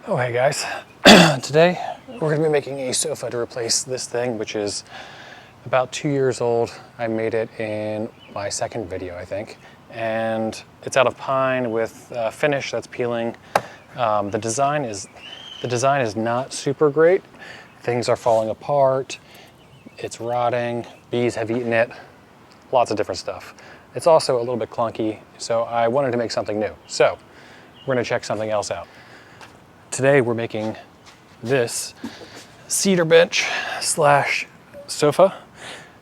Oh hey guys, today we're going to be making a sofa to replace this thing, which is about 2 years old. I made it in my second video, I think, and it's out of pine with finish that's peeling. The design is not super great. Things are falling apart, it's rotting, bees have eaten it, lots of different stuff. It's also a little bit clunky, so I wanted to make something new. So we're going to check something else out. Today we're making this cedar bench slash sofa,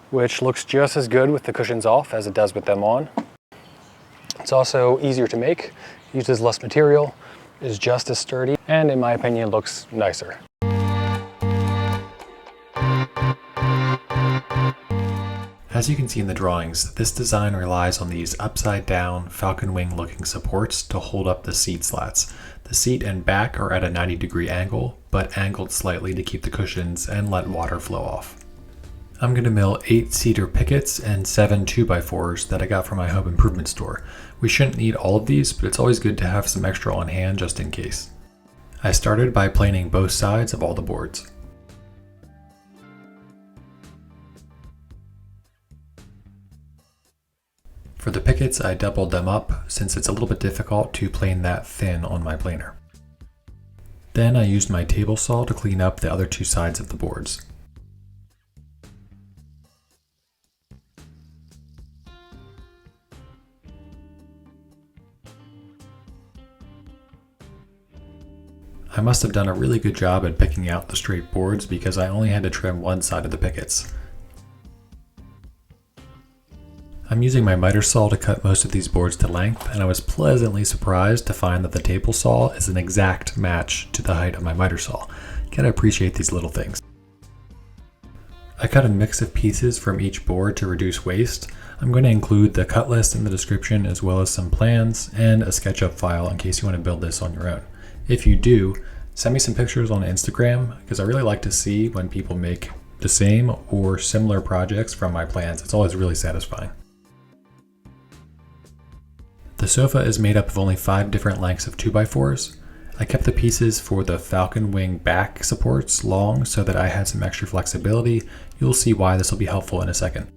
which looks just as good with the cushions off as it does with them on. It's also easier to make, uses less material, is just as sturdy, and in my opinion looks nicer. As you can see in the drawings, this design relies on these upside down falcon wing looking supports to hold up the seat slats. The seat and back are at a 90-degree angle, but angled slightly to keep the cushions and let water flow off. I'm going to mill 8 cedar pickets and 7 2x4s that I got from my home improvement store. We shouldn't need all of these, but it's always good to have some extra on hand just in case. I started by planing both sides of all the boards. For the pickets, I doubled them up since it's a little bit difficult to plane that thin on my planer. Then I used my table saw to clean up the other 2 sides of the boards. I must have done a really good job at picking out the straight boards because I only had to trim one side of the pickets. I'm using my miter saw to cut most of these boards to length, and I was pleasantly surprised to find that the table saw is an exact match to the height of my miter saw. Gotta appreciate these little things. I cut a mix of pieces from each board to reduce waste. I'm going to include the cut list in the description as well as some plans and a SketchUp file in case you want to build this on your own. If you do, send me some pictures on Instagram because I really like to see when people make the same or similar projects from my plans. It's always really satisfying. The sofa is made up of only 5 different lengths of 2x4s. I kept the pieces for the falcon wing back supports long so that I had some extra flexibility. You'll see why this will be helpful in a second.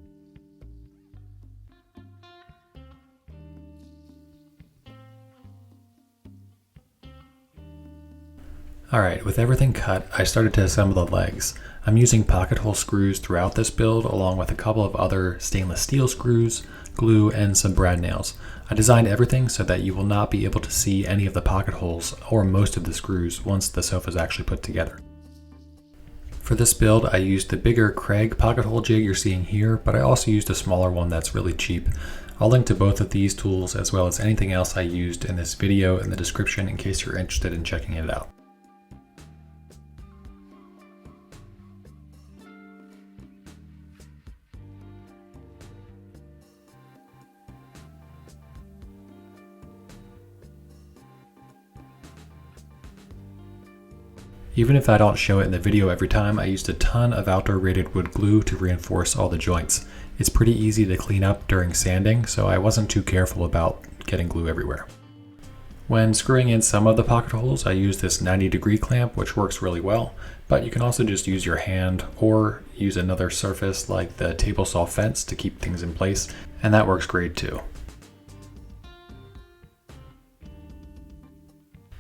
Alright, with everything cut, I started to assemble the legs. I'm using pocket hole screws throughout this build along with a couple of other stainless steel screws, glue, and some brad nails. I designed everything so that you will not be able to see any of the pocket holes or most of the screws once the sofa is actually put together. For this build, I used the bigger Craig pocket hole jig you're seeing here, but I also used a smaller one that's really cheap. I'll link to both of these tools as well as anything else I used in this video in the description in case you're interested in checking it out. Even if I don't show it in the video every time, I used a ton of outdoor rated wood glue to reinforce all the joints. It's pretty easy to clean up during sanding, so I wasn't too careful about getting glue everywhere. When screwing in some of the pocket holes, I used this 90-degree clamp, which works really well, but you can also just use your hand or use another surface like the table saw fence to keep things in place, and that works great too.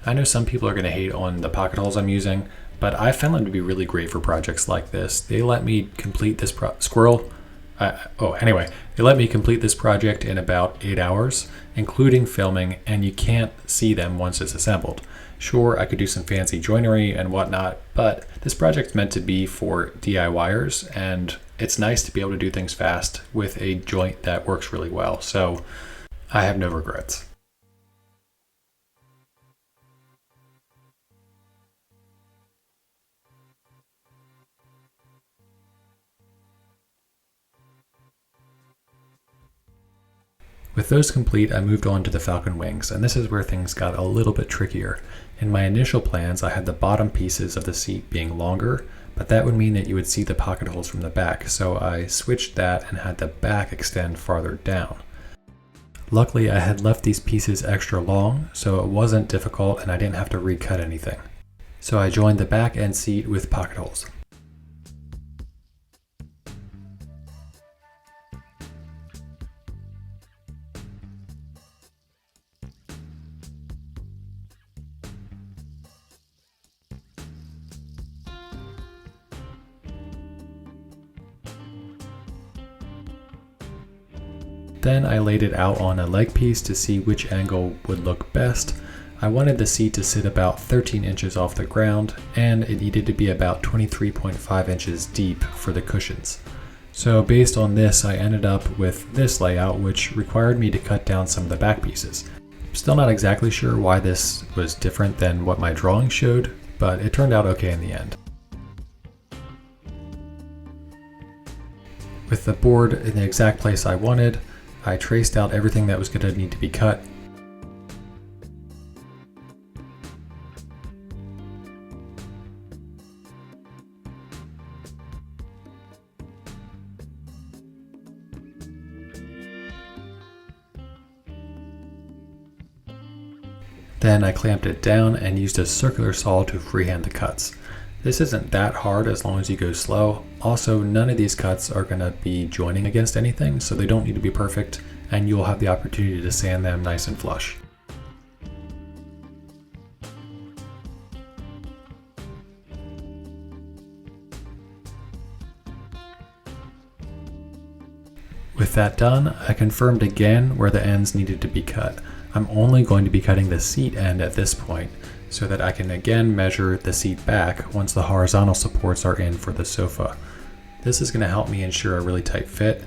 I know some people are going to hate on the pocket holes I'm using, but I found them to be really great for projects like this. They let me complete this They let me complete this project in about 8 hours, including filming, and you can't see them once it's assembled. Sure, I could do some fancy joinery and whatnot, but this project's meant to be for DIYers, and it's nice to be able to do things fast with a joint that works really well, so I have no regrets. With those complete, I moved on to the falcon wings, and this is where things got a little bit trickier. In my initial plans, I had the bottom pieces of the seat being longer, but that would mean that you would see the pocket holes from the back, so I switched that and had the back extend farther down. Luckily, I had left these pieces extra long, so it wasn't difficult and I didn't have to recut anything. So I joined the back and seat with pocket holes. Then I laid it out on a leg piece to see which angle would look best. I wanted the seat to sit about 13 inches off the ground, and it needed to be about 23.5 inches deep for the cushions. So based on this, I ended up with this layout, which required me to cut down some of the back pieces. Still not exactly sure why this was different than what my drawing showed, but it turned out okay in the end. With the board in the exact place I wanted, I traced out everything that was going to need to be cut. Then I clamped it down and used a circular saw to freehand the cuts. This isn't that hard as long as you go slow. Also, none of these cuts are going to be joining against anything, so they don't need to be perfect, and you'll have the opportunity to sand them nice and flush. With that done, I confirmed again where the ends needed to be cut. I'm only going to be cutting the seat end at this point, so that I can again measure the seat back once the horizontal supports are in for the sofa. This is going to help me ensure a really tight fit.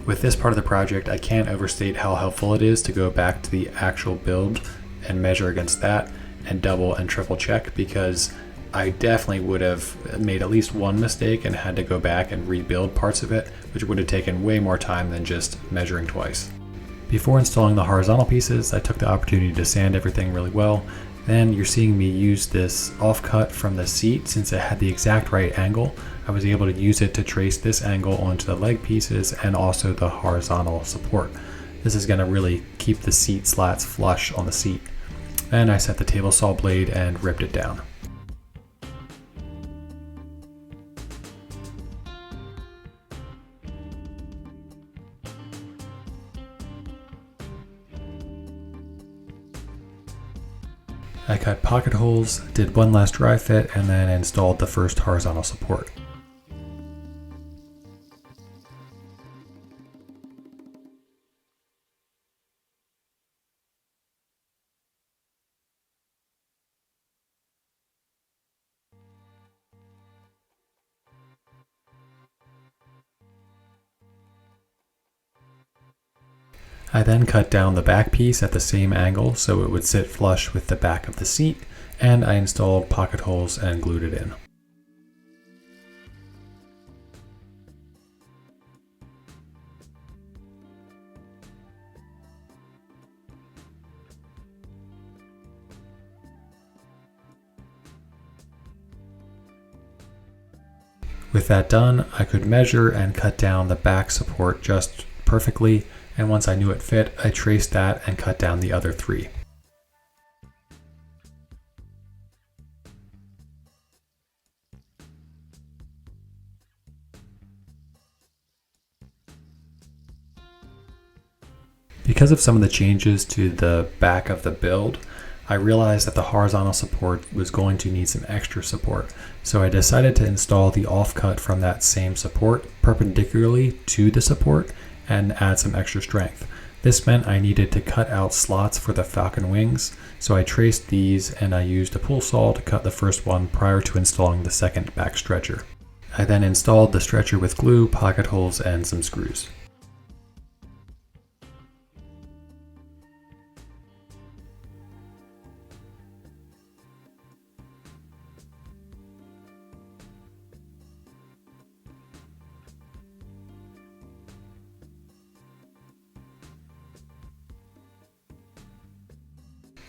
With this part of the project, I can't overstate how helpful it is to go back to the actual build and measure against that and double and triple check, because I definitely would have made at least one mistake and had to go back and rebuild parts of it, which would have taken way more time than just measuring twice. Before installing the horizontal pieces, I took the opportunity to sand everything really well. Then you're seeing me use this offcut from the seat. Since it had the exact right angle, I was able to use it to trace this angle onto the leg pieces and also the horizontal support. This is going to really keep the seat slats flush on the seat. Then I set the table saw blade and ripped it down. I cut pocket holes, did one last dry fit, and then installed the first horizontal support. I then cut down the back piece at the same angle so it would sit flush with the back of the seat, and I installed pocket holes and glued it in. With that done, I could measure and cut down the back support just perfectly, and once I knew it fit, I traced that and cut down the other three. Because of some of the changes to the back of the build, I realized that the horizontal support was going to need some extra support. So I decided to install the offcut from that same support perpendicularly to the support and add some extra strength. This meant I needed to cut out slots for the Falcon wings, so I traced these and I used a pull saw to cut the first one prior to installing the second back stretcher. I then installed the stretcher with glue, pocket holes, and some screws.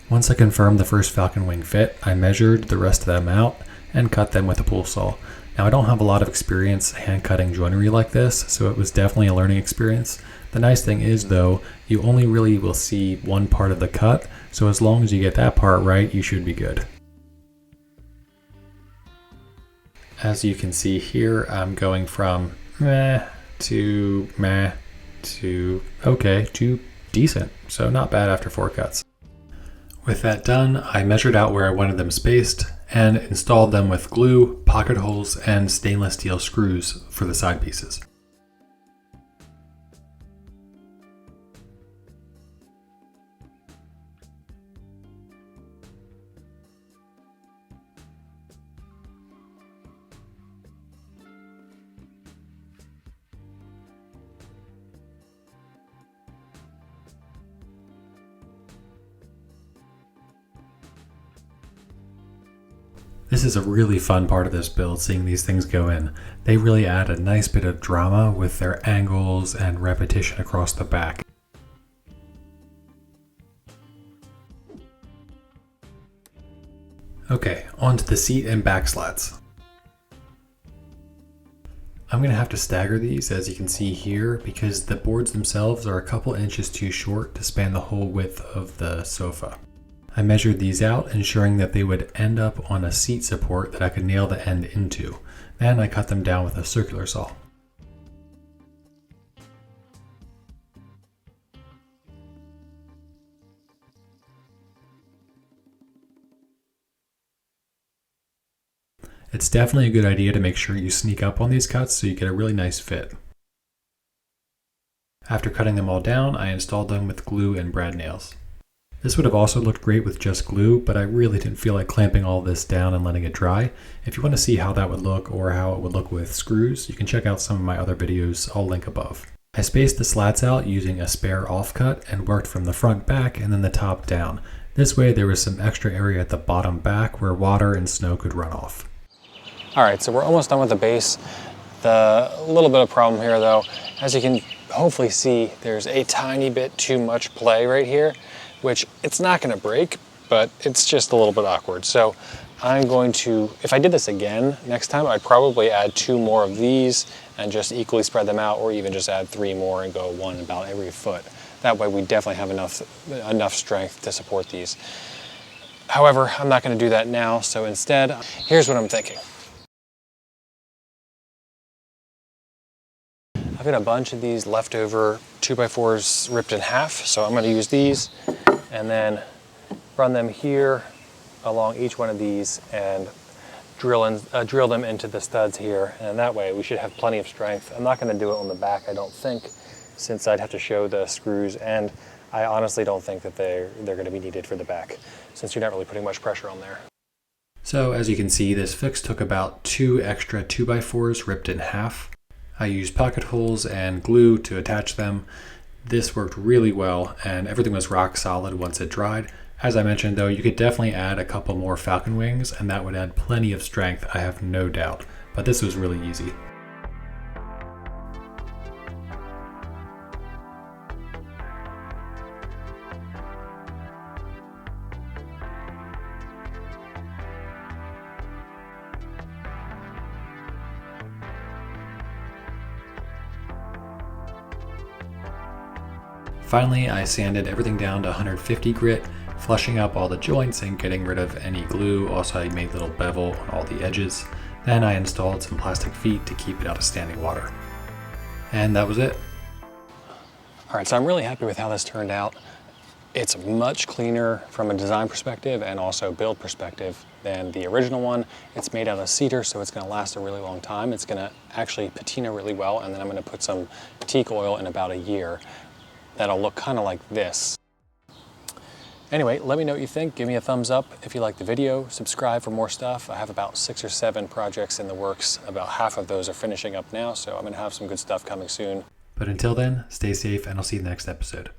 Once I confirmed the first Falcon wing fit, I measured the rest of them out and cut them with a pull saw. Now I don't have a lot of experience hand cutting joinery like this, so it was definitely a learning experience. The nice thing is though, you only really will see one part of the cut, so as long as you get that part right, you should be good. As you can see here, I'm going from meh to okay to decent, so not bad after 4 cuts. With that done, I measured out where I wanted them spaced and installed them with glue, pocket holes, and stainless steel screws for the side pieces. This is a really fun part of this build, seeing these things go in. They really add a nice bit of drama with their angles and repetition across the back. Okay, on to the seat and back slats. I'm going to have to stagger these, as you can see here, because the boards themselves are a couple inches too short to span the whole width of the sofa. I measured these out, ensuring that they would end up on a seat support that I could nail the end into. Then I cut them down with a circular saw. It's definitely a good idea to make sure you sneak up on these cuts so you get a really nice fit. After cutting them all down, I installed them with glue and brad nails. This would have also looked great with just glue, but I really didn't feel like clamping all this down and letting it dry. If you want to see how that would look or how it would look with screws, you can check out some of my other videos. I'll link above. I spaced the slats out using a spare offcut and worked from the front back and then the top down. This way there was some extra area at the bottom back where water and snow could run off. All right, so we're almost done with the base. The little bit of problem here though, as you can hopefully see, there's a tiny bit too much play right here, which it's not gonna break, but it's just a little bit awkward. So I'm going to, if I did this again next time, I'd probably add 2 more of these and just equally spread them out, or even just add 3 more and go 1 about every foot. That way we definitely have enough strength to support these. However, I'm not gonna do that now, so instead, here's what I'm thinking. I've got a bunch of these leftover 2x4s ripped in half, so I'm going to use these and then run them here along each one of these and drill them into the studs here, and that way we should have plenty of strength. I'm not going to do it on the back, I don't think, since I'd have to show the screws, and I honestly don't think that they're going to be needed for the back, since you're not really putting much pressure on there. So as you can see, this fix took about 2 extra 2x4s ripped in half. I used pocket holes and glue to attach them. This worked really well and everything was rock solid once it dried. As I mentioned though, you could definitely add a couple more Falcon wings and that would add plenty of strength, I have no doubt. But this was really easy. Finally, I sanded everything down to 150 grit, flushing up all the joints and getting rid of any glue. Also, I made little bevel on all the edges. Then I installed some plastic feet to keep it out of standing water. And that was it. All right, so I'm really happy with how this turned out. It's much cleaner from a design perspective and also build perspective than the original one. It's made out of cedar, so it's gonna last a really long time. It's gonna actually patina really well, and then I'm gonna put some teak oil in about a year. That'll look kind of like this. Anyway, let me know what you think. Give me a thumbs up if you like the video. Subscribe for more stuff. I have about 6 or 7 projects in the works. About half of those are finishing up now, so I'm gonna have some good stuff coming soon. But until then, stay safe and I'll see you in the next episode.